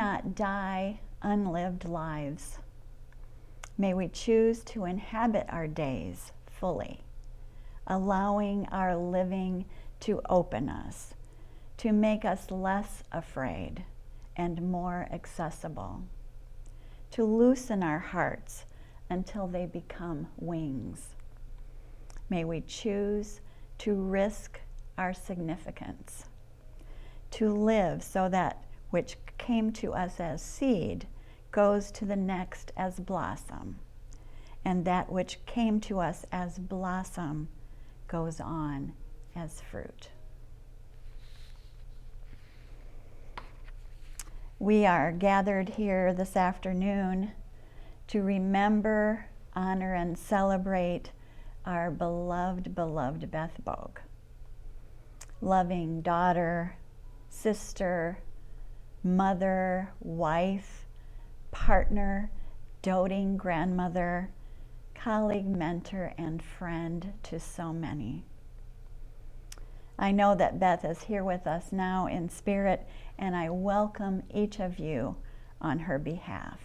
not die unlived lives. May we choose to inhabit our days fully, allowing our living to open us, to make us less afraid and more accessible, to loosen our hearts until they become wings. May we choose to risk our significance, to live so that which came to us as seed goes to the next as blossom, and that which came to us as blossom goes on as fruit. We are gathered here this afternoon to remember, honor, and celebrate our beloved Beth Bogue. Loving daughter, sister, mother, wife, partner, doting grandmother, colleague, mentor, and friend to so many. I know that Beth is here with us now in spirit, and I welcome each of you on her behalf.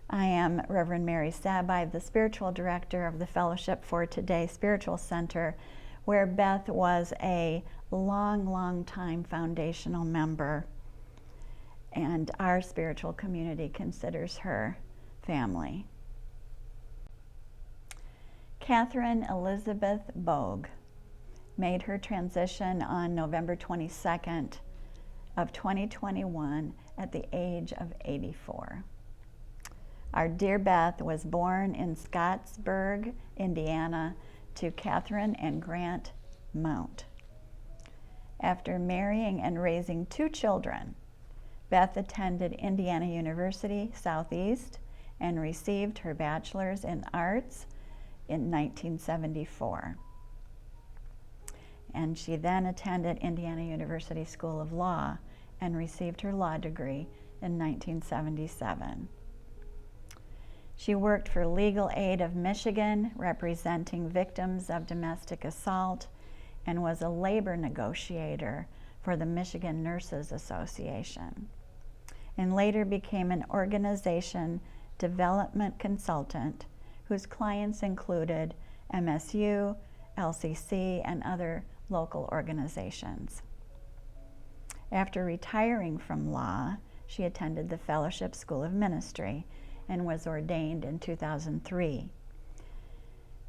I am Reverend Mary Sabai, the spiritual director of the Fellowship for Today Spiritual Center, where Beth was a long time foundational member, and our spiritual community considers her family. Catherine Elizabeth Bogue made her transition on November 22nd of 2021 at the age of 84. Our dear Beth was born in Scottsburg, Indiana, to Catherine and Grant Mount. After marrying and raising 2 children, Beth attended Indiana University Southeast and received her bachelor's in arts in 1974. And she then attended Indiana University School of Law and received her law degree in 1977. She worked for Legal Aid of Michigan, representing victims of domestic assault, and was a labor negotiator for the Michigan Nurses Association, and later became an organization development consultant whose clients included MSU, LCC, and other local organizations. After retiring from law, she attended the Fellowship School of Ministry and was ordained in 2003,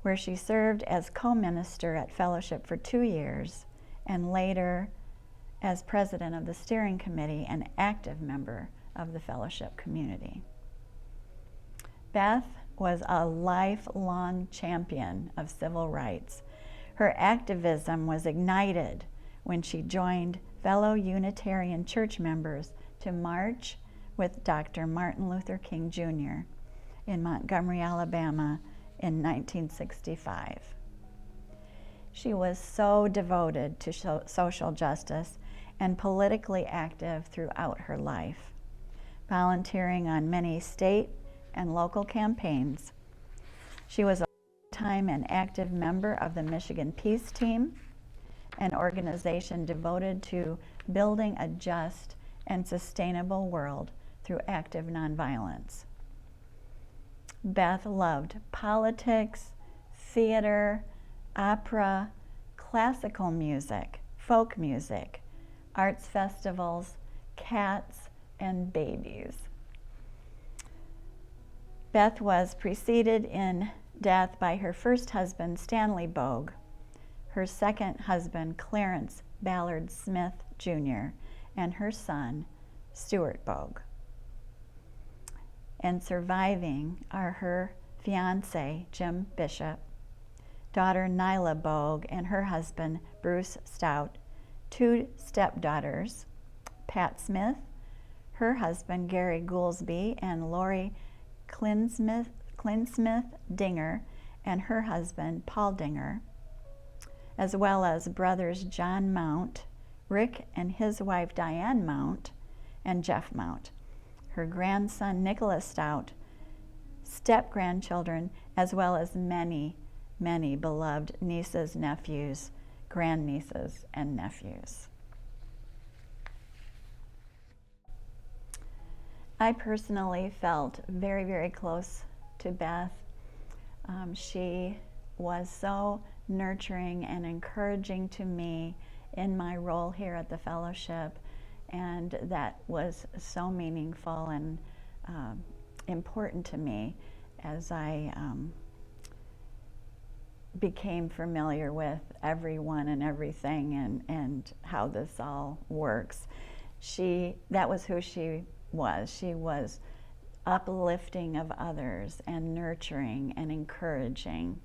where she served as co-minister at Fellowship for 2 years, and later as president of the steering committee and active member of the Fellowship community. Beth was a lifelong champion of civil rights. Her activism was ignited when she joined fellow Unitarian Church members to march with Dr. Martin Luther King Jr. in Montgomery, Alabama in 1965. She was so devoted to social justice and politically active throughout her life, volunteering on many state and local campaigns. She was a longtime and active member of the Michigan Peace Team, an organization devoted to building a just and sustainable world through active nonviolence. Beth loved politics, theater, opera, classical music, folk music, arts festivals, cats, and babies. Beth was preceded in death by her first husband, Stanley Bogue, her second husband, Clarence Ballard Smith Jr., and her son, Stuart Bogue. And surviving are her fiance, Jim Bishop, daughter Nyla Bogue and her husband, Bruce Stout, 2 stepdaughters, Pat Smith, her husband, Gary Goolsby, and Lori Clinsmith Dinger and her husband, Paul Dinger, as well as brothers John Mount, Rick and his wife Diane Mount, and Jeff Mount, her grandson Nicholas Stout, step-grandchildren, as well as many beloved nieces, nephews, grandnieces, and nephews. I personally felt very, very close to Beth. She was so nurturing and encouraging to me in my role here at the fellowship, and that was so meaningful and important to me as I became familiar with everyone and everything and how this all works. That was who she was. She was uplifting of others and nurturing and encouraging.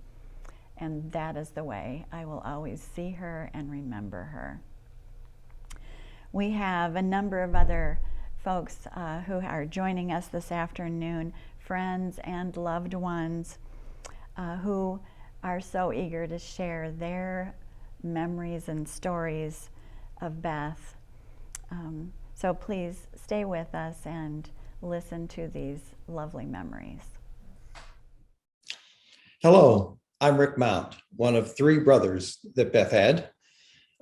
And that is the way I will always see her and remember her. We have a number of other folks who are joining us this afternoon, friends and loved ones who are so eager to share their memories and stories of Beth. So please stay with us and listen to these lovely memories. Hello, I'm Rick Mount, one of three brothers that Beth had.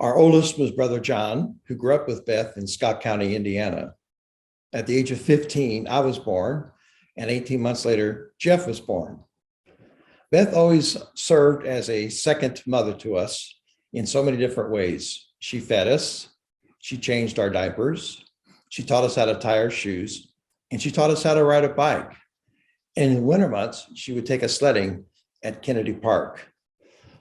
Our oldest was Brother John, who grew up with Beth in Scott County, Indiana. At the age of 15, I was born, and 18 months later, Jeff was born. Beth always served as a second mother to us in so many different ways. She fed us, she changed our diapers, she taught us how to tie our shoes, and she taught us how to ride a bike. And in winter months, she would take us sledding at Kennedy Park.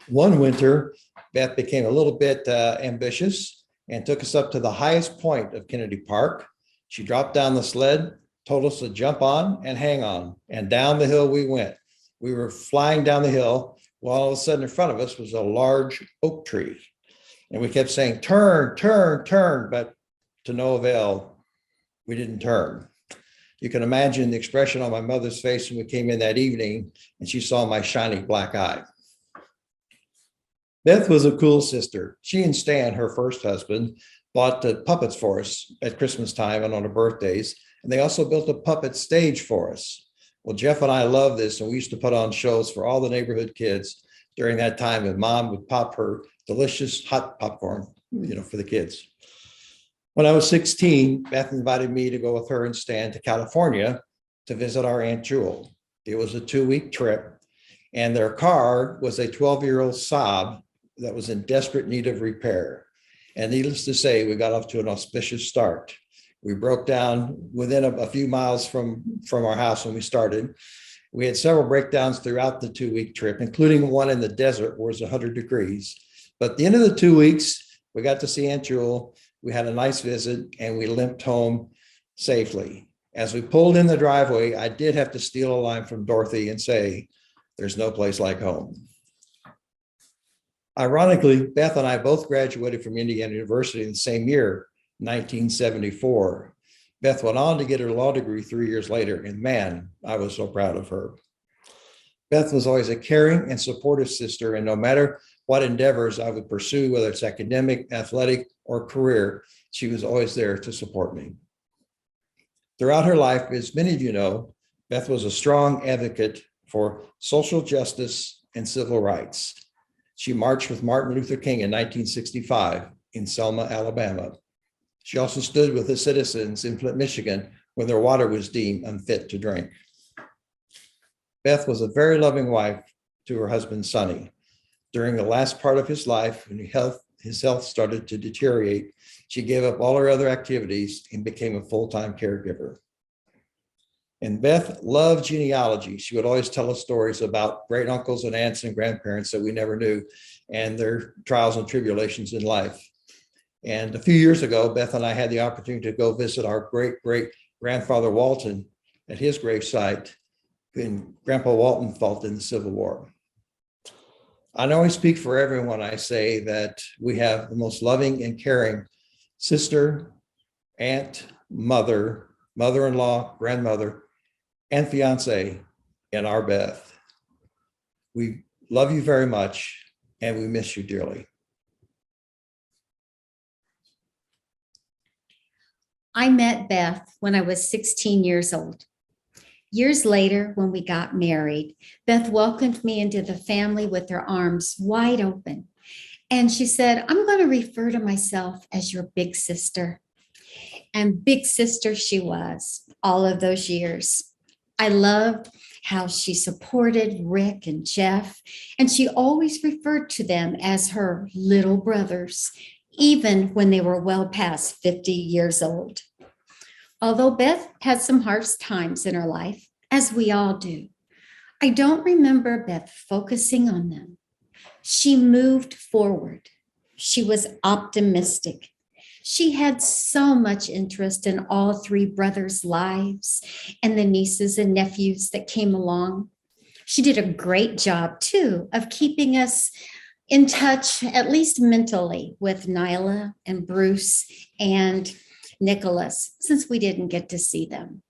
One winter, Beth became a little bit ambitious and took us up to the highest point of Kennedy Park. She dropped down the sled, told us to jump on and hang on, and down the hill we went. We were flying down the hill while all of a sudden in front of us was a large oak tree. And we kept saying, turn, turn, turn, but to no avail, we didn't turn. You can imagine the expression on my mother's face when we came in that evening and she saw my shiny black eye. Beth was a cool sister. She and Stan, her first husband, bought puppets for us at Christmas time and on our birthdays. And they also built a puppet stage for us. Well, Jeff and I love this, and we used to put on shows for all the neighborhood kids during that time, and Mom would pop her delicious hot popcorn, for the kids. When I was 16, Beth invited me to go with her and Stan to California to visit our Aunt Jewel. It was a 2-week trip, and their car was a 12-year-old Saab that was in desperate need of repair. And needless to say, we got off to an auspicious start. We broke down within a few miles from our house when we started. We had several breakdowns throughout the 2-week trip, including one in the desert where it was 100 degrees. But at the end of the 2 weeks, we got to see Aunt Jewel. We had a nice visit and we limped home safely. As we pulled in the driveway, I did have to steal a line from Dorothy and say, "There's no place like home." Ironically, Beth and I both graduated from Indiana University in the same year, 1974. Beth went on to get her law degree 3 years later, and man, I was so proud of her. Beth was always a caring and supportive sister, and no matter what endeavors I would pursue, whether it's academic, athletic, or career, she was always there to support me. Throughout her life, as many of you know, Beth was a strong advocate for social justice and civil rights. She marched with Martin Luther King in 1965 in Selma, Alabama. She also stood with the citizens in Flint, Michigan, when their water was deemed unfit to drink. Beth was a very loving wife to her husband, Sonny. During the last part of his life, when his health started to deteriorate, she gave up all her other activities and became a full-time caregiver. And Beth loved genealogy. She would always tell us stories about great uncles and aunts and grandparents that we never knew and their trials and tribulations in life. And a few years ago, Beth and I had the opportunity to go visit our great-great-grandfather Walton at his gravesite when Grandpa Walton fought in the Civil War. I know I speak for everyone when I say that we have the most loving and caring sister, aunt, mother, mother-in-law, grandmother, and fiance in our Beth. We love you very much, and we miss you dearly. I met Beth when I was 16 years old. Years later, when we got married, Beth welcomed me into the family with her arms wide open. And she said, "I'm going to refer to myself as your big sister." And big sister she was, all of those years. I loved how she supported Rick and Jeff, and she always referred to them as her little brothers, even when they were well past 50 years old. Although Beth had some hard times in her life, as we all do, I don't remember Beth focusing on them. She moved forward. She was optimistic. She had so much interest in all three brothers' lives and the nieces and nephews that came along. She did a great job, too, of keeping us in touch, at least mentally, with Nyla and Bruce and Nicholas, since we didn't get to see them.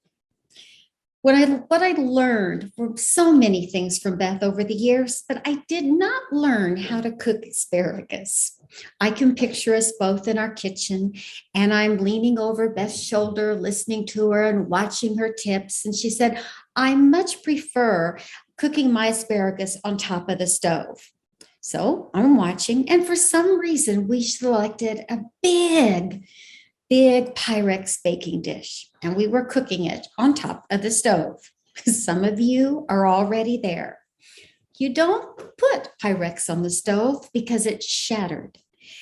What I learned were so many things from Beth over the years, but I did not learn how to cook asparagus. I can picture us both in our kitchen, and I'm leaning over Beth's shoulder, listening to her and watching her tips. And she said, I much prefer cooking my asparagus on top of the stove. So I'm watching, and for some reason, we selected a big Pyrex baking dish, and we were cooking it on top of the stove. Some of you are already there. You don't put Pyrex on the stove because it's shattered,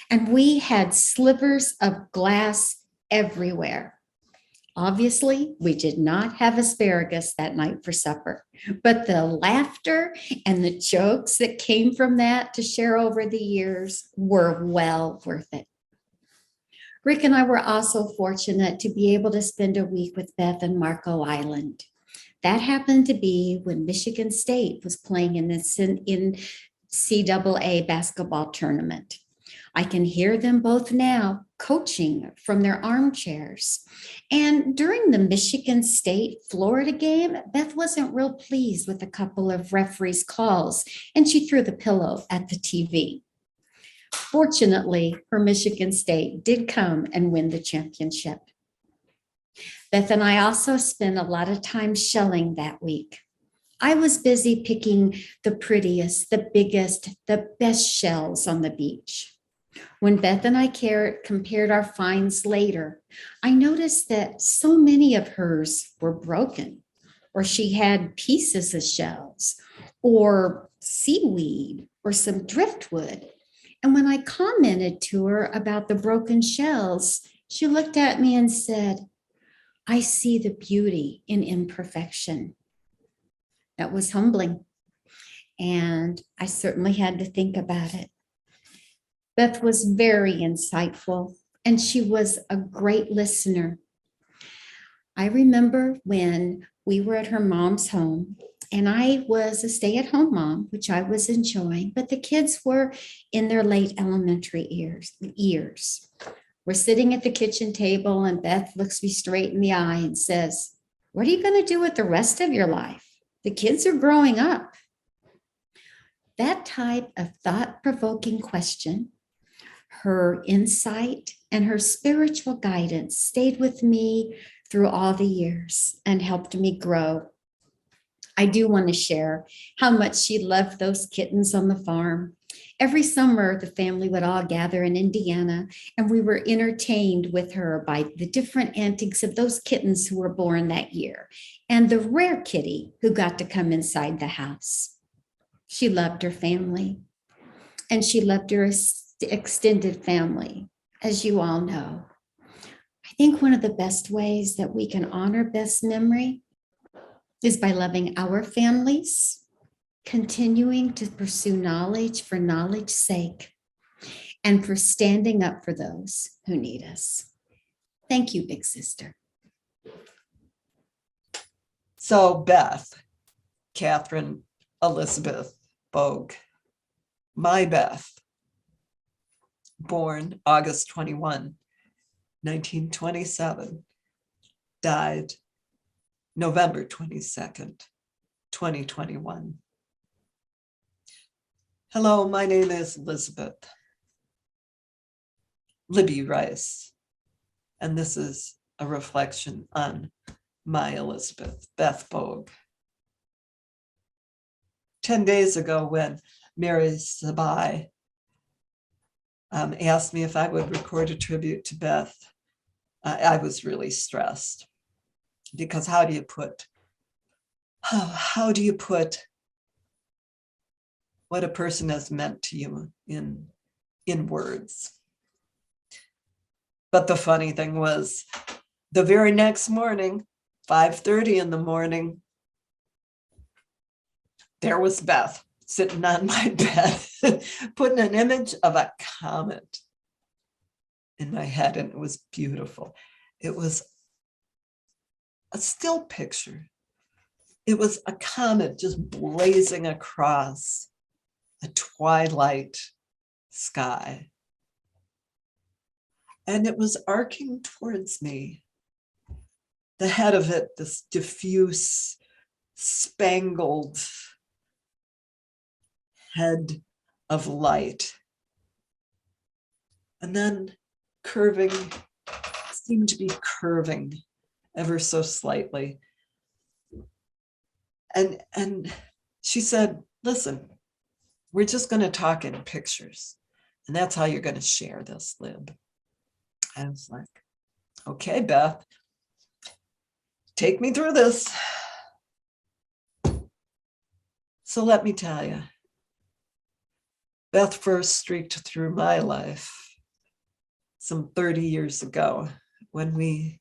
and we had slivers of glass everywhere. Obviously, we did not have asparagus that night for supper, but the laughter and the jokes that came from that to share over the years were well worth it. Rick and I were also fortunate to be able to spend a week with Beth in Marco Island. That happened to be when Michigan State was playing in CAA basketball tournament. I can hear them both now coaching from their armchairs. And during the Michigan State-Florida game, Beth wasn't real pleased with a couple of referees' calls, and she threw the pillow at the TV. Fortunately, her Michigan State did come and win the championship. Beth and I also spent a lot of time shelling that week. I was busy picking the prettiest, the biggest, the best shells on the beach. When Beth and I compared our finds later, I noticed that so many of hers were broken, or she had pieces of shells, or seaweed, or some driftwood. And when I commented to her about the broken shells, she looked at me and said, I see the beauty in imperfection. That was humbling. And I certainly had to think about it. Beth was very insightful, and she was a great listener. I remember when we were at her mom's home, and I was a stay-at-home mom, which I was enjoying, but the kids were in their late elementary years. We're sitting at the kitchen table, and Beth looks me straight in the eye and says, what are you going to do with the rest of your life? The kids are growing up. That type of thought-provoking question, her insight, and her spiritual guidance stayed with me through all the years and helped me grow. I do want to share how much she loved those kittens on the farm. Every summer, the family would all gather in Indiana, and we were entertained with her by the different antics of those kittens who were born that year, and the rare kitty who got to come inside the house. She loved her family, and she loved her extended family, as you all know. I think one of the best ways that we can honor Beth's memory is by loving our families, continuing to pursue knowledge for knowledge's sake, and for standing up for those who need us. Thank you, big sister. So Beth, Catherine Elizabeth Bogue, my Beth, born August 21, 1927, died November 22nd, 2021. Hello, my name is Elizabeth Libby Rice, and this is a reflection on my Elizabeth, Beth Bogue. 10 days ago, when Mary Sabai asked me if I would record a tribute to Beth, I was really stressed. Because how do you put what a person has meant to you in words? But the funny thing was, the very next morning, 5:30 in the morning, there was Beth sitting on my bed, putting an image of a comet in my head, and it was beautiful. It was a still picture. It was a comet just blazing across a twilight sky. And it was arcing towards me. The head of it, this diffuse, spangled head of light. And then curving, seemed to be curving ever so slightly. And she said, listen, we're just going to talk in pictures. And that's how you're going to share this, Lib. I was like, okay, Beth, take me through this. So let me tell you, Beth first streaked through my life some 30 years ago when we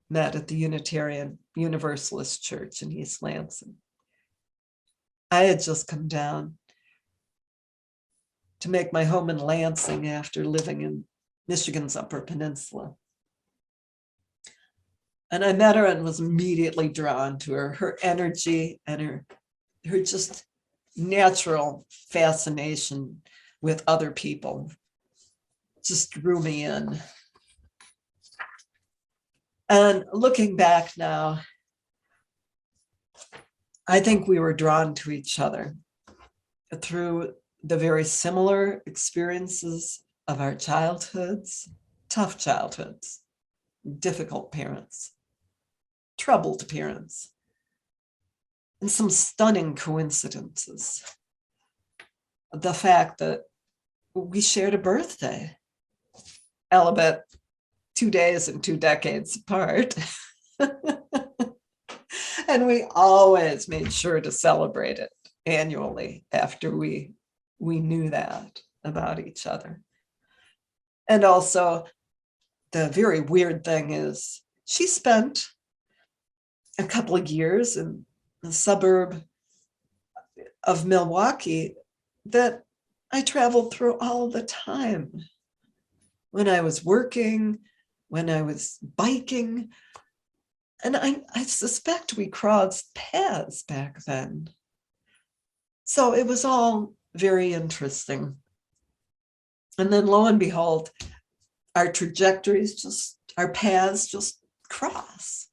met at the Unitarian Universalist Church in East Lansing. I had just come down to make my home in Lansing after living in Michigan's Upper Peninsula. And I met her and was immediately drawn to her. Her energy and her just natural fascination with other people just drew me in. And looking back now, I think we were drawn to each other through the very similar experiences of our childhoods, tough childhoods, difficult parents, troubled parents, and some stunning coincidences. The fact that we shared a birthday, albeit 2 days and 2 decades apart. And we always made sure to celebrate it annually after we knew that about each other. And also, the very weird thing is she spent a couple of years in the suburb of Milwaukee that I traveled through all the time. When I was working, when I was biking, and I suspect we crossed paths back then. So it was all very interesting. And then lo and behold, our trajectories our paths just cross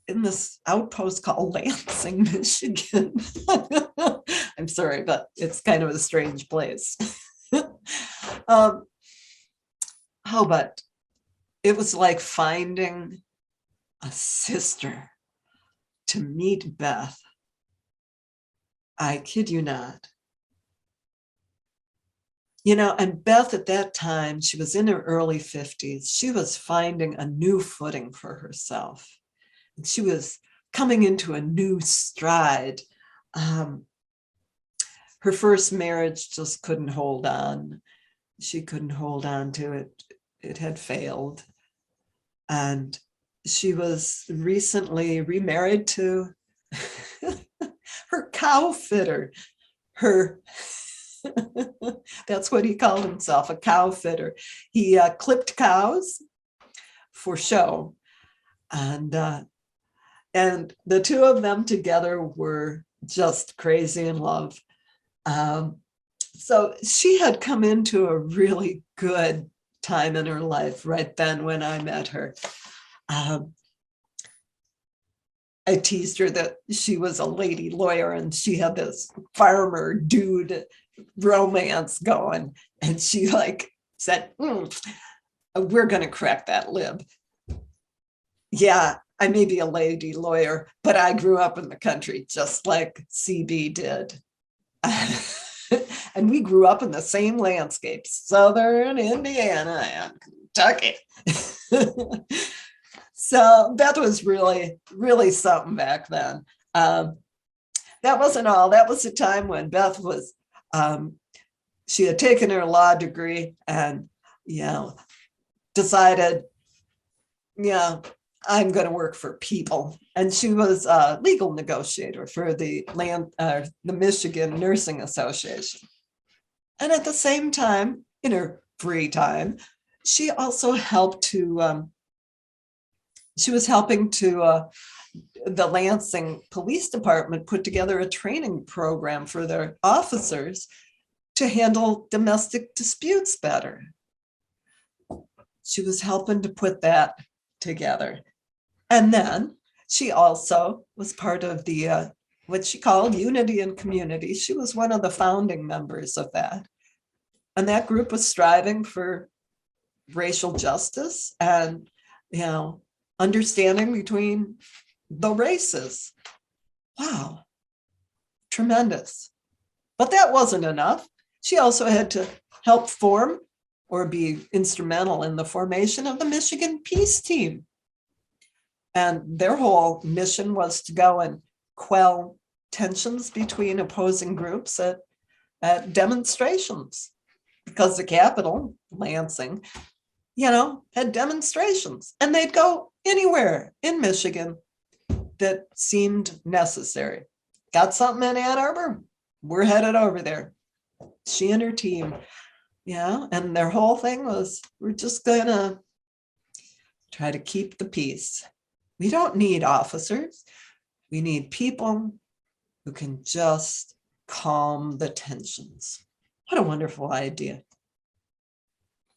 in this outpost called Lansing, Michigan. I'm sorry, but it's kind of a strange place. But it was like finding a sister to meet Beth. I kid you not. And Beth at that time, she was in her early 50s. She was finding a new footing for herself. And she was coming into a new stride. Her first marriage just couldn't hold on. She couldn't hold on to it. It had failed. And she was recently remarried to her cow fitter. That's what he called himself, a cow fitter. He clipped cows for show. And the two of them together were just crazy in love. So she had come into a really good time in her life right then when I met her. I teased her that she was a lady lawyer and she had this farmer dude romance going. And she said, we're going to crack that lib. Yeah, I may be a lady lawyer, but I grew up in the country just like CB did. And we grew up in the same landscape, Southern Indiana and Kentucky. So Beth was really, really something back then. That wasn't all. That was the time when Beth was, she had taken her law degree and, decided, I'm going to work for people. And she was a legal negotiator for the Michigan Nursing Association. And at the same time, in her free time, she also helped to, she was helping to the Lansing Police Department put together a training program for their officers to handle domestic disputes better. She was helping to put that together. And then she also was part of the, what she called Unity and Community. She was one of the founding members of that. And that group was striving for racial justice and, understanding between the races. Wow, tremendous. But that wasn't enough. She also had to help form or be instrumental in the formation of the Michigan Peace Team. And their whole mission was to go and quell tensions between opposing groups at demonstrations, because the capital, Lansing, had demonstrations, and they'd go anywhere in Michigan that seemed necessary. Got something in Ann Arbor? We're headed over there. She and her team, and their whole thing was, we're just gonna try to keep the peace. We don't need officers. We need people who can just calm the tensions. What a wonderful idea.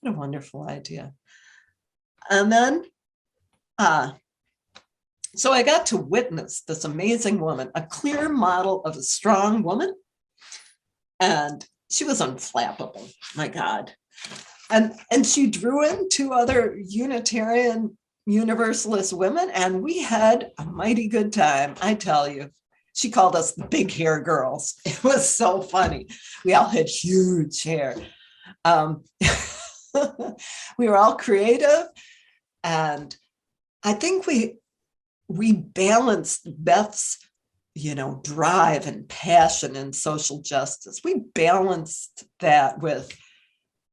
What a wonderful idea. And then, so I got to witness this amazing woman, a clear model of a strong woman. And she was unflappable, my God. And she drew in two other Unitarian Universalist women, and we had a mighty good time, I tell you. She called us the big hair girls. It was so funny. We all had huge hair. We were all creative, and I think we balanced Beth's drive and passion and social justice. We balanced that with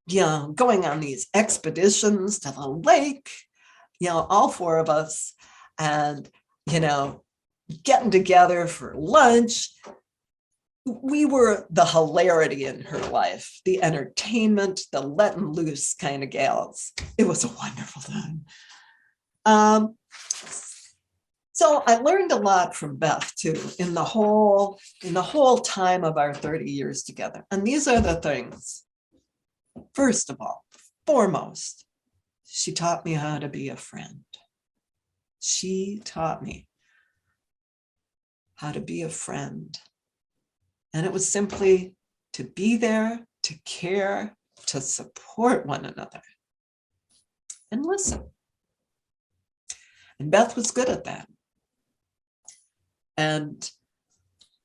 going on these expeditions to the lake, all four of us, and getting together for lunch. We were the hilarity in her life, the entertainment, the letting loose kind of gals. It was a wonderful time. So I learned a lot from Beth too in the whole time of our 30 years together. And these are the things. First of all, foremost, she taught me how to be a friend. She taught me how to be a friend. And it was simply to be there, to care, to support one another, and listen. And Beth was good at that. And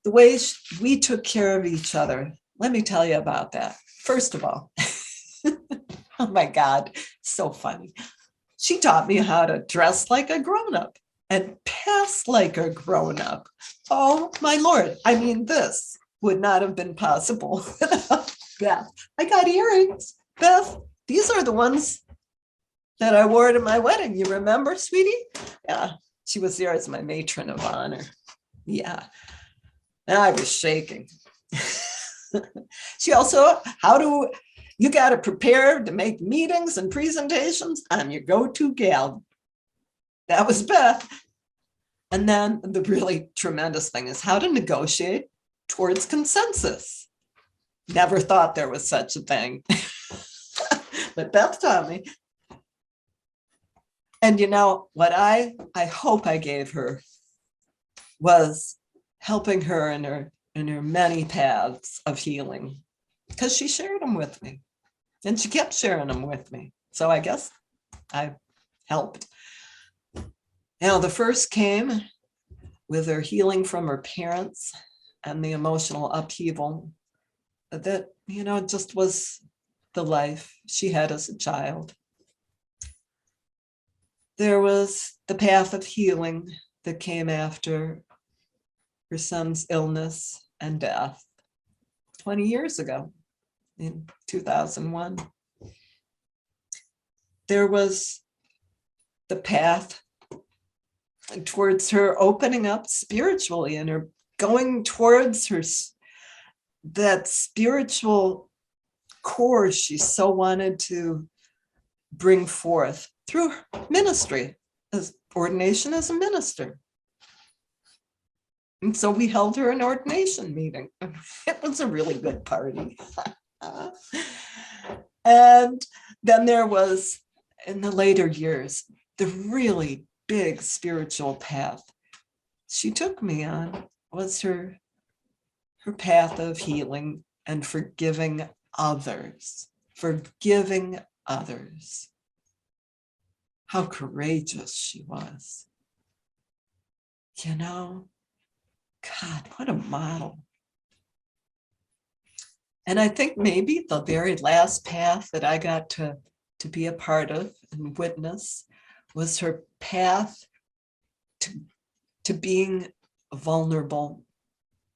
the way we took care of each other, let me tell you about that. First of all, oh my God, so funny. She taught me how to dress like a grown-up and pass like a grown-up. Oh my Lord, I mean, this would not have been possible without Beth. I got earrings, Beth. These are the ones that I wore to my wedding. You remember, sweetie? Yeah, she was there as my matron of honor. Yeah, and I was shaking. She also, you got to prepare to make meetings and presentations. I'm your go-to gal. That was Beth. And then the really tremendous thing is how to negotiate towards consensus. Never thought there was such a thing. But Beth taught me. And what I hope I gave her was helping her in her many paths of healing, because she shared them with me, and she kept sharing them with me. So I guess I helped. The first came with her healing from her parents and the emotional upheaval that, just was the life she had as a child. There was the path of healing that came after her son's illness and death 20 years ago in 2001. There was the path towards her opening up spiritually and her going towards that spiritual core she so wanted to bring forth through ministry, as ordination as a minister. And so we held her an ordination meeting. It was a really good party. And then there was, in the later years, the really big spiritual path she took me on was her path of healing and forgiving others. Forgiving others. How courageous she was. You know, God, what a model. And I think maybe the very last path that I got to be a part of and witness was her path to being vulnerable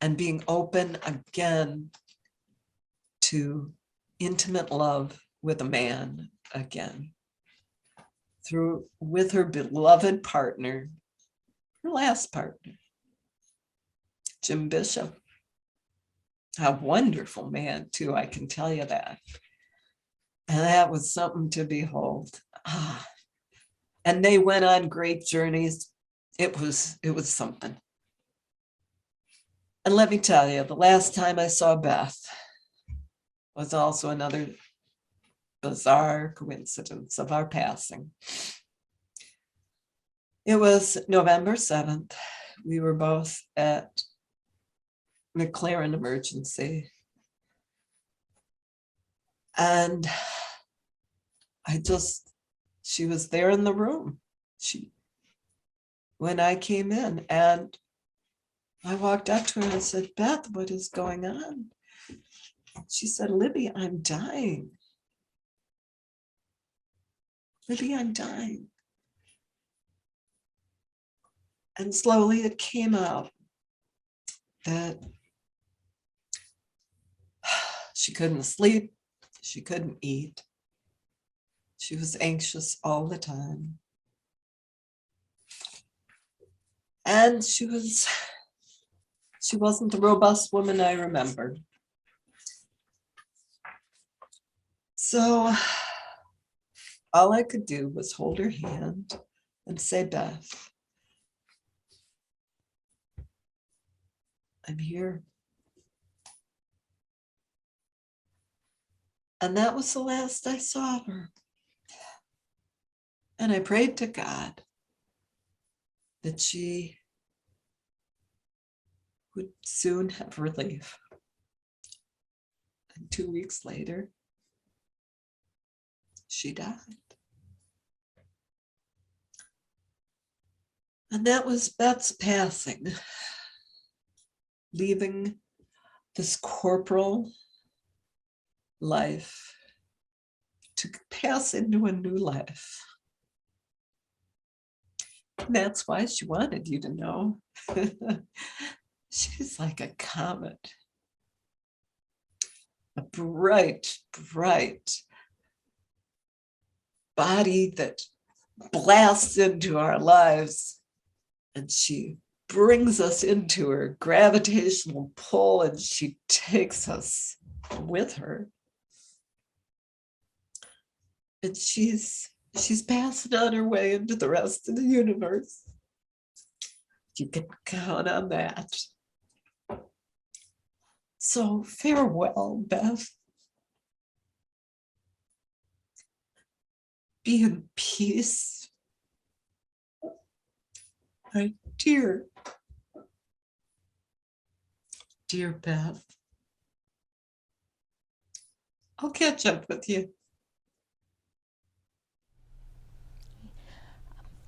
and being open again to intimate love with a man again, with her beloved partner, her last partner, Jim Bishop. A wonderful man too, I can tell you that. And that was something to behold. And they went on great journeys. It was something. And let me tell you, the last time I saw Beth was also another bizarre coincidence of our passing. It was November 7th. We were both at McLaren Emergency. And she was there in the room. When I came in, and I walked up to her and said, Beth, what is going on? She said, Libby, I'm dying. Libby, I'm dying. And slowly it came out that she couldn't sleep, she couldn't eat. She was anxious all the time. And she wasn't the robust woman I remembered. So all I could do was hold her hand and say, Beth, I'm here. And that was the last I saw of her. And I prayed to God that she would soon have relief. And 2 weeks later, she died. And that was Beth's passing, leaving this corporal life to pass into a new life. And that's why she wanted you to know. She's like a comet, a bright, bright body that blasts into our lives, and she brings us into her gravitational pull, and she takes us with her. And she's passing on her way into the rest of the universe. You can count on that. So farewell, Beth. Be in peace. My dear Beth. I'll catch up with you.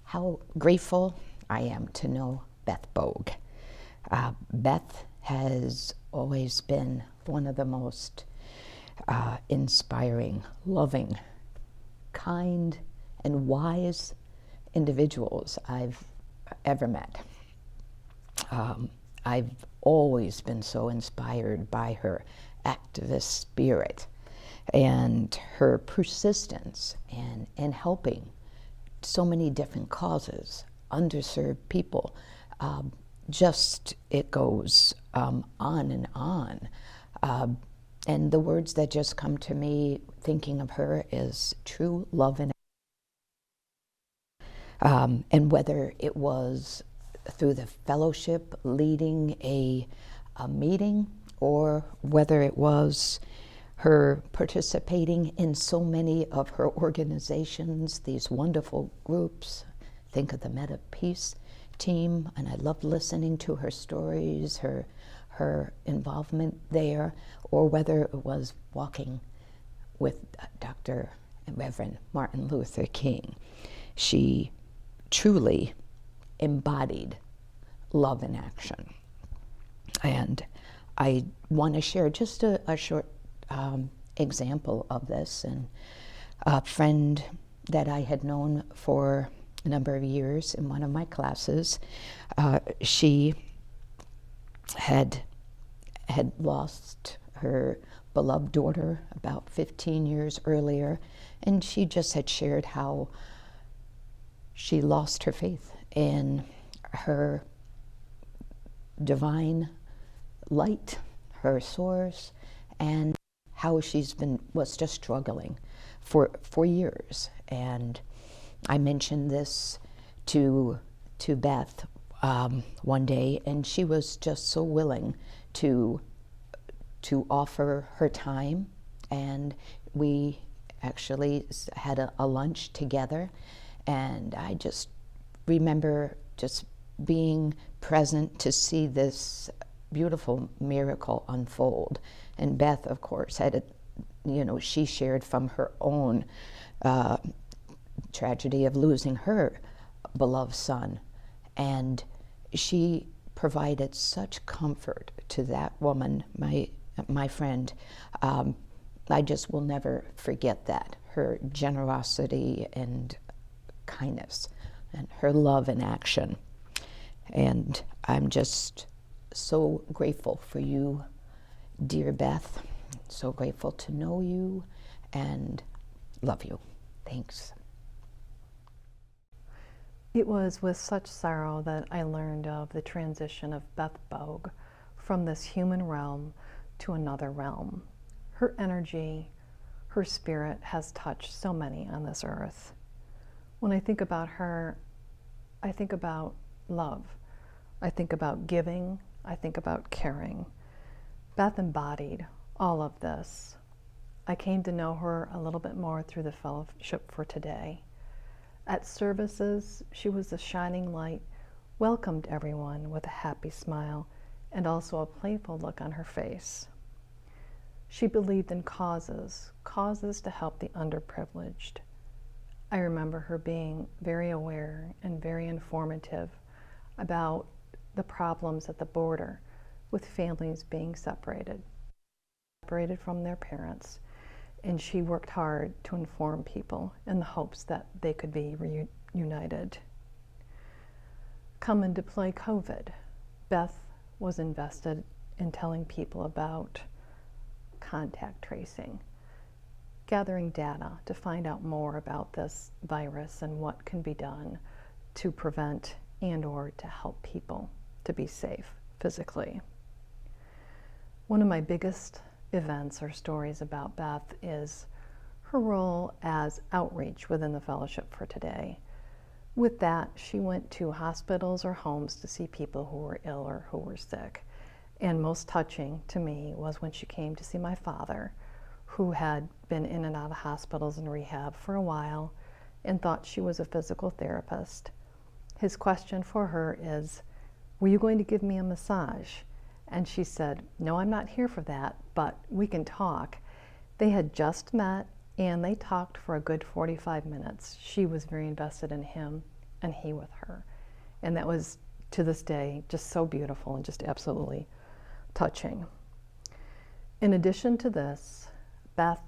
How grateful I am to know Beth Bogue. Beth has always been one of the most inspiring, loving, kind, and wise individuals I've ever met. I've always been so inspired by her activist spirit and her persistence in helping so many different causes, underserved people. Just it goes on and on. And the words that just come to me thinking of her is true love and whether it was through the fellowship leading a meeting, or whether it was her participating in so many of her organizations, these wonderful groups. Think of the Meta Peace team, and I loved listening to her stories, her involvement there, or whether it was walking with Dr. and Reverend Martin Luther King. She truly embodied love in action. And I want to share just a short example of this. And a friend that I had known for a number of years in one of my classes, she had lost her beloved daughter about 15 years earlier, and she just had shared how she lost her faith in her divine light, her source, and how was just struggling for years. And I mentioned this to Beth one day, and she was just so willing to offer her time, and we actually had a lunch together. And I just remember just being present to see this beautiful miracle unfold. And Beth, of course, she shared from her own tragedy of losing her beloved son. And she provided such comfort to that woman, my friend. I just will never forget that, her generosity and kindness and her love in action. And I'm just so grateful for you, dear Beth. So grateful to know you and love you. Thanks. It was with such sorrow that I learned of the transition of Beth Bogue from this human realm to another realm. Her energy, her spirit has touched so many on this earth. When I think about her, I think about love. I think about giving. I think about caring. Beth embodied all of this. I came to know her a little bit more through the Fellowship for Today. At services, she was a shining light, welcomed everyone with a happy smile and also a playful look on her face. She believed in causes to help the underprivileged. I remember her being very aware and very informative about the problems at the border with families being separated from their parents. And she worked hard to inform people in the hopes that they could be reunited. Come into play COVID. Beth was invested in telling people about contact tracing, gathering data to find out more about this virus and what can be done to prevent and or to help people to be safe physically. One of my biggest events or stories about Beth is her role as outreach within the Fellowship for Today. With that, she went to hospitals or homes to see people who were ill or who were sick. And most touching to me was when she came to see my father, who had been in and out of hospitals and rehab for a while and thought she was a physical therapist. His question for her is, "Were you going to give me a massage?" And she said, "No, I'm not here for that, but we can talk." They had just met and they talked for a good 45 minutes. She was very invested in him and he with her. And that was, to this day, just so beautiful and just absolutely touching. In addition to this, Beth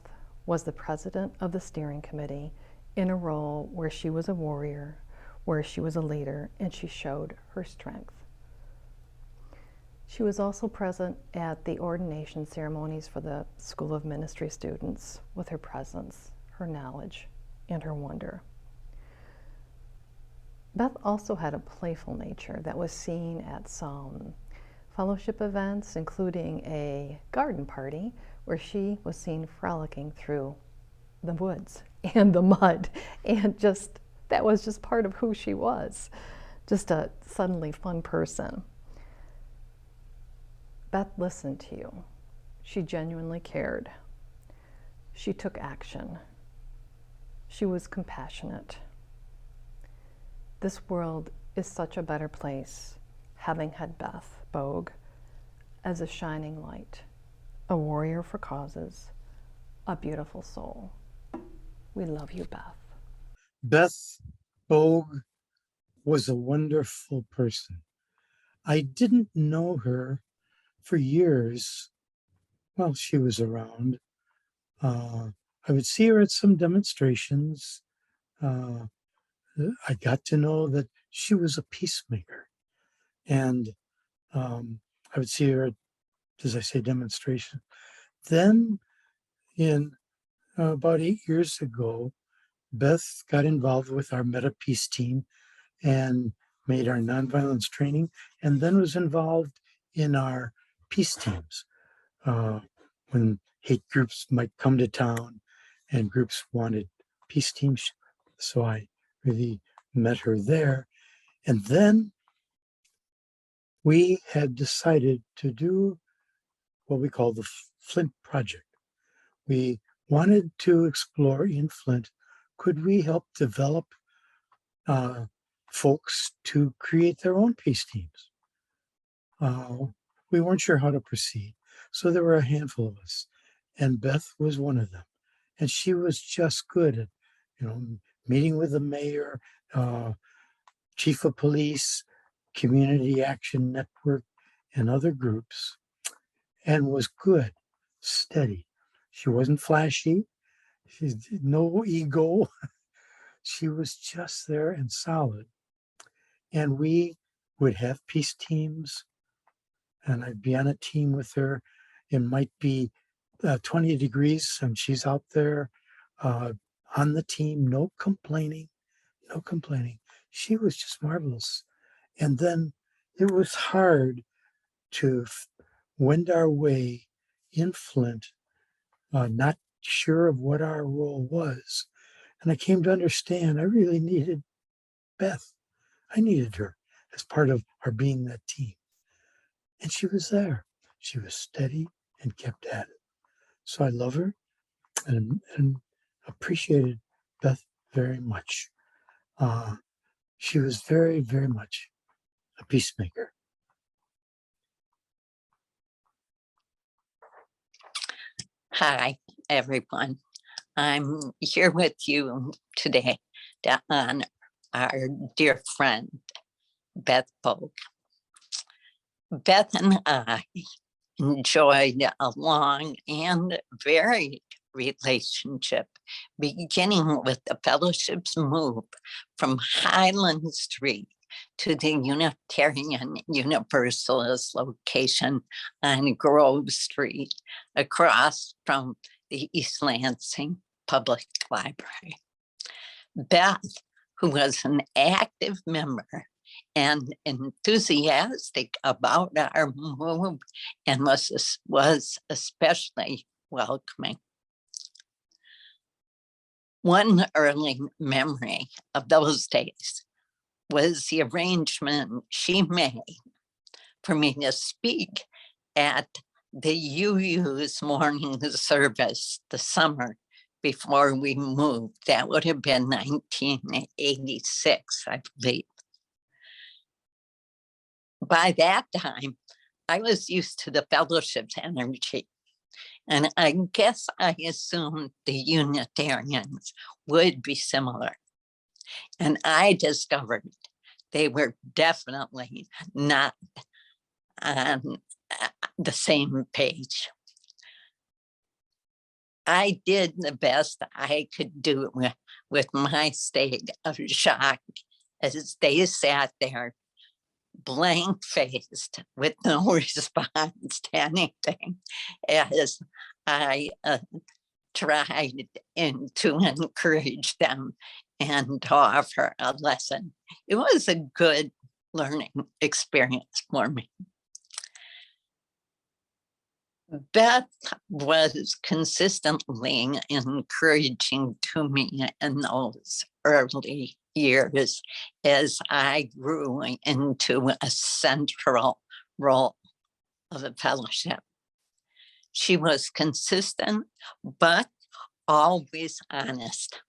was the president of the steering committee in a role where she was a warrior, where she was a leader and she showed her strength. She was also present at the ordination ceremonies for the School of Ministry students with her presence, her knowledge, and her wonder. Beth also had a playful nature that was seen at some fellowship events, including a garden party where she was seen frolicking through the woods and the mud, and that was just part of who she was, just a suddenly fun person. Beth listened to you. She genuinely cared. She took action. She was compassionate. This world is such a better place having had Beth Bogue as a shining light, a warrior for causes, a beautiful soul. We love you, Beth. Beth Bogue was a wonderful person. I didn't know her for years while she was around. I would see her at some demonstrations. I got to know that she was a peacemaker. And I would see her at, as I say, demonstrations. Then in about 8 years ago, Beth got involved with our Meta Peace team and made our nonviolence training, and then was involved in our peace teams when hate groups might come to town and groups wanted peace teams. So I really met her there. And then we had decided to do what we call the Flint Project. We wanted to explore in Flint, could we help develop folks to create their own peace teams? We weren't sure how to proceed. So there were a handful of us, and Beth was one of them. And she was just good at, meeting with the mayor, chief of police, Community Action Network, and other groups, and was good, steady. She wasn't flashy. She had no ego. She was just there and solid. And we would have peace teams, and I'd be on a team with her. It might be 20 degrees, and she's out there on the team, no complaining. She was just marvelous. And then it was hard to wend our way in Flint, not sure of what our role was. And I came to understand I really needed Beth. I needed her as part of our being that team. And she was there. She was steady and kept at it. So I love her and appreciated Beth very much. She was very, very much a peacemaker. Hi, everyone. I'm here with you today to honor our dear friend, Beth Bogue. Beth and I enjoyed a long and varied relationship, beginning with the fellowship's move from Highland Street to the Unitarian Universalist location on Grove Street, across from the East Lansing Public Library. Beth, who was an active member and enthusiastic about our move and was especially welcoming. One early memory of those days was the arrangement she made for me to speak at the UU's morning service the summer before we moved. That would have been 1986, I believe. By that time, I was used to the fellowship's energy. And I guess I assumed the Unitarians would be similar. And I discovered they were definitely not on the same page. I did the best I could do with my state of shock as they sat there blank-faced with no response to anything as I tried to encourage them and to offer a lesson. It was a good learning experience for me. Beth was consistently encouraging to me in those early years as I grew into a central role of the fellowship. She was consistent, but always honest.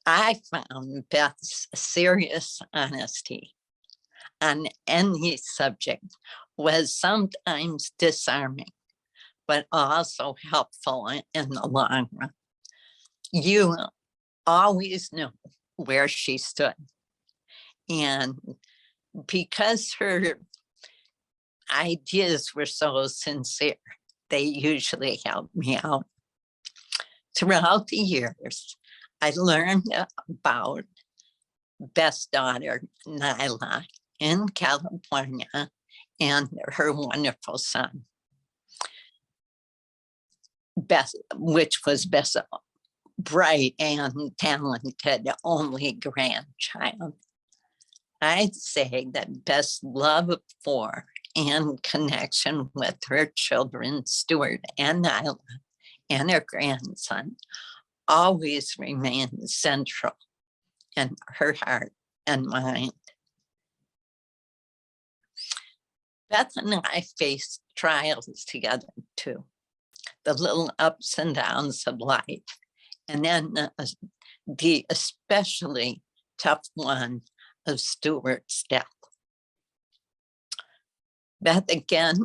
I found Beth's serious honesty on any subject was sometimes disarming, but also helpful in the long run. You always knew where she stood. And because her ideas were so sincere, they usually helped me out. Throughout the years, I learned about Beth's daughter, Nyla, in California, and her wonderful son, Beth, which was Beth's bright and talented only grandchild. I'd say that Beth's love for and connection with her children, Stuart and Nyla, and her grandson, always remained central in her heart and mind. Beth and I faced trials together too, the little ups and downs of life, and then the especially tough one of Stuart's death. Beth again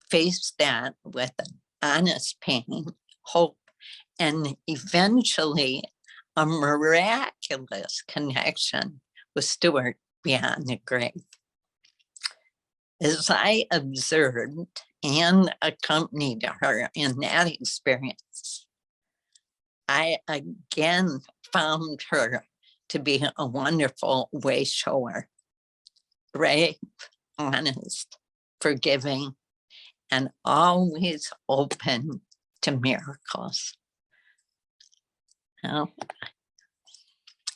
faced that with honest pain, hope, and eventually a miraculous connection with Stuart beyond the grave. As I observed and accompanied her in that experience, I again found her to be a wonderful way shower, brave, honest, forgiving, and always open to miracles. Now,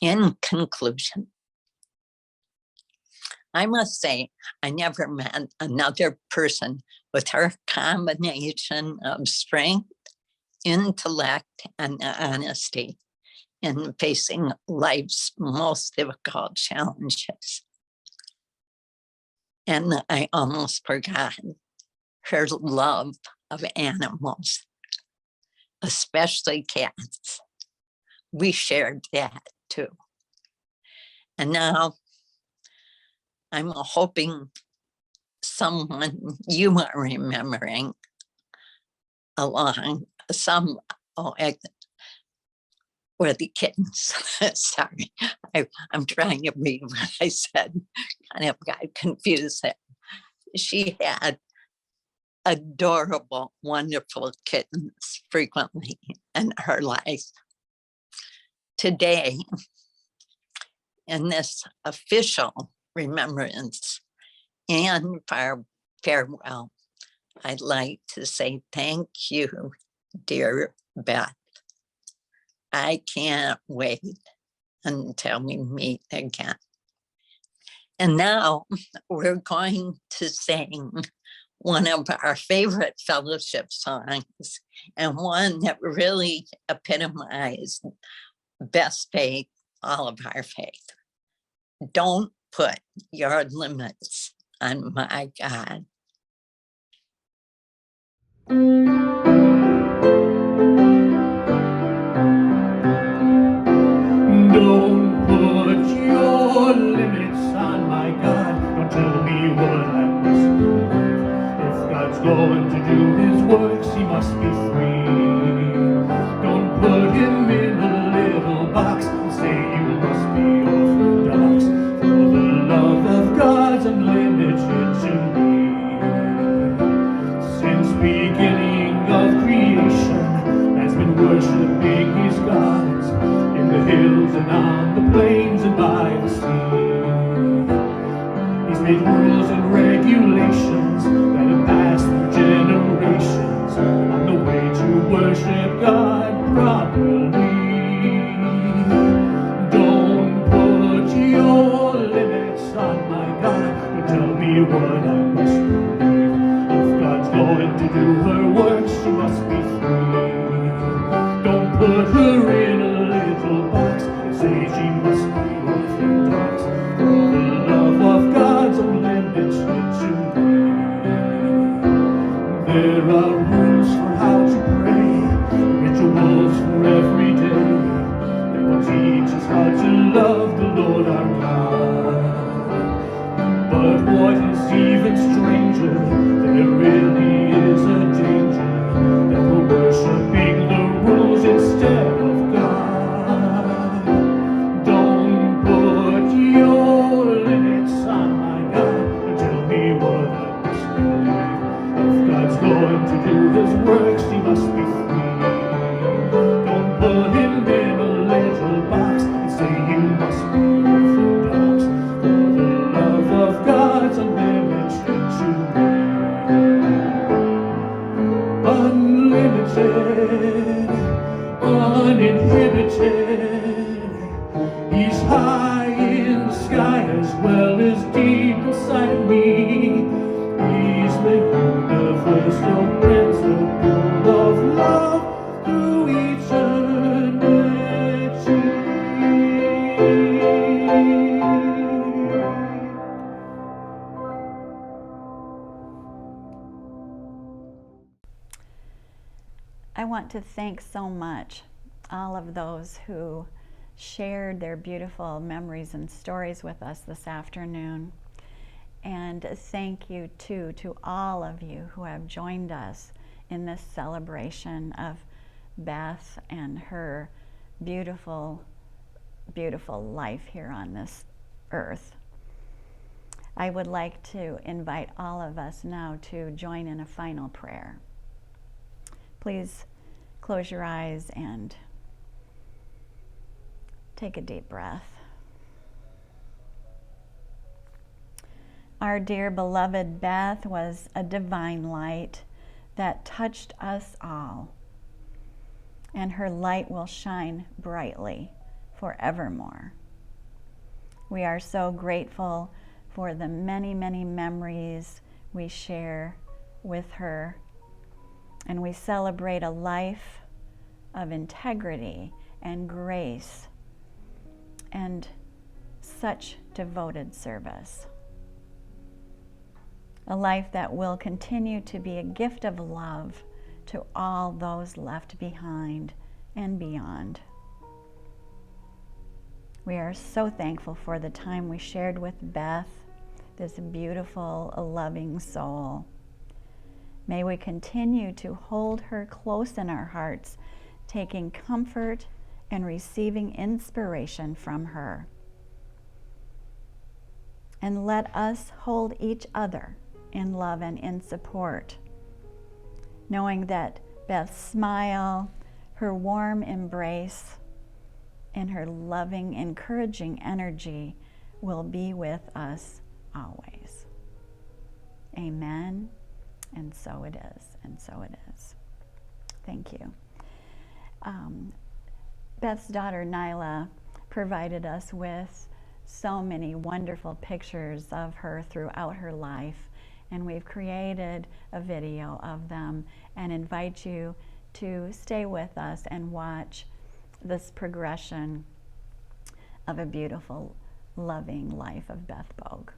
in conclusion, I must say, I never met another person with her combination of strength, intellect, and honesty in facing life's most difficult challenges. And I almost forgot her love of animals, especially cats. We shared that too. And now I'm hoping someone you are remembering along some, or the kittens. Sorry, I'm trying to read what I said. Kind of got confused there. She had adorable, wonderful kittens frequently in her life. Today, in this official remembrance and farewell, I'd like to say thank you, dear Beth. I can't wait until we meet again. And now we're going to sing one of our favorite fellowship songs, and one that really epitomized Beth's faith, all of our faith. Don't put your limits on my God. Don't put your limits on my God. Don't tell me what I must do. If God's going to do his works, he must be free. Don't put him in a little box and say you must be orthodox. For the love of God's unlimited to me. Since beginning of creation, man's been worshiping his gods in the hills and on the plains and by going to do her work, she must be free. Don't put her in a little box and say she must be orthodox. For the love of God's unlimited should be. There are rules for how to pray, rituals for every day. They will teach us how to love the Lord our God. But what is even stranger, there really is a danger that we're worshiping the rules instead of God. Don't put your limits on my God and tell me what I must believe. If God's going to do his works, he must be free. Don't put him in a little box and say you must be orthodox. For the love of God's unlimited to be. Unlimited, uninhibited. He's high in the sky as well as deep inside of me. He's the universal principle of love through eternity. I want to thank so much all of those who shared their beautiful memories and stories with us this afternoon. And thank you too to all of you who have joined us in this celebration of Beth and her beautiful, beautiful life here on this earth. I would like to invite all of us now to join in a final prayer. Please close your eyes and take a deep breath. Our dear beloved Beth was a divine light that touched us all, and her light will shine brightly forevermore. We are so grateful for the many, many memories we share with her, and we celebrate a life of integrity and grace and such devoted service. A life that will continue to be a gift of love to all those left behind and beyond. We are so thankful for the time we shared with Beth, this beautiful, loving soul. May we continue to hold her close in our hearts, taking comfort and receiving inspiration from her. And let us hold each other in love and in support, knowing that Beth's smile, her warm embrace, and her loving, encouraging energy will be with us always. Amen. And so it is, and so it is. Thank you. Beth's daughter, Nyla, provided us with so many wonderful pictures of her throughout her life, and we've created a video of them and invite you to stay with us and watch this progression of a beautiful, loving life of Beth Bogue.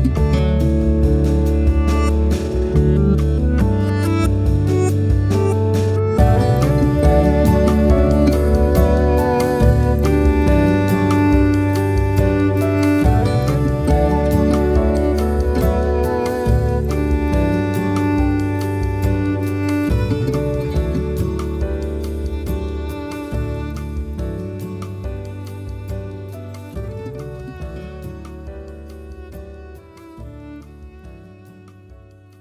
Bye.